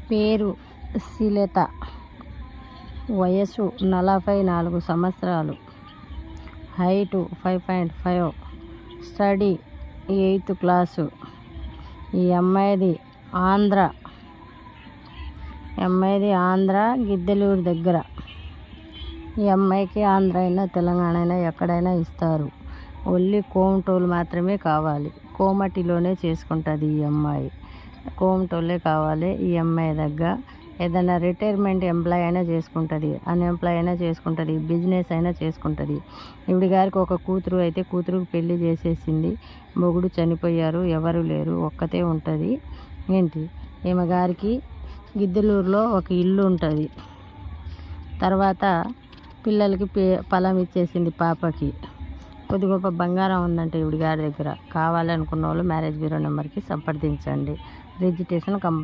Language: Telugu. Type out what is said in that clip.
పేరు శ్రీలత, వయసు 44 సంవత్సరాలు, హైటు 5.5, స్టడీ 8th క్లాసు. ఈ అమ్మాయిది ఆంధ్ర గిద్దలూరు దగ్గర. ఈ అమ్మాయికి ఆంధ్ర అయినా తెలంగాణ అయినా ఎక్కడైనా ఇస్తారు. ఓన్లీ కోమటోలు మాత్రమే కావాలి. కోమటిలోనే చేసుకుంటుంది ఈ అమ్మాయి. కోమటోళ్ళే కావాలి ఈ అమ్మాయి దగ్గర. ఏదైనా రిటైర్మెంట్ ఎంప్లాయ్ అయినా చేసుకుంటుంది, అన్ఎంప్లాయ్ అయినా చేసుకుంటుంది, బిజినెస్ అయినా చేసుకుంటుంది. ఈవిడ గారికి ఒక కూతురు అయితే కూతురుకు పెళ్లి చేసేసింది. మొగుడు చనిపోయారు, ఎవరు లేరు, ఒక్కతే ఉంటుంది. ఏంటి ఈమె గారికి గిద్దలూరులో ఒక ఇల్లు ఉంటుంది. తర్వాత పిల్లలకి పొలం ఇచ్చేసింది పాపకి. కొద్ది గొప్ప బంగారం ఉందంటే ఈవిడ గారి దగ్గర. కావాలనుకున్న వాళ్ళు మ్యారేజ్ బ్యూరో నెంబర్కి సంప్రదించండి. Registration compulsory.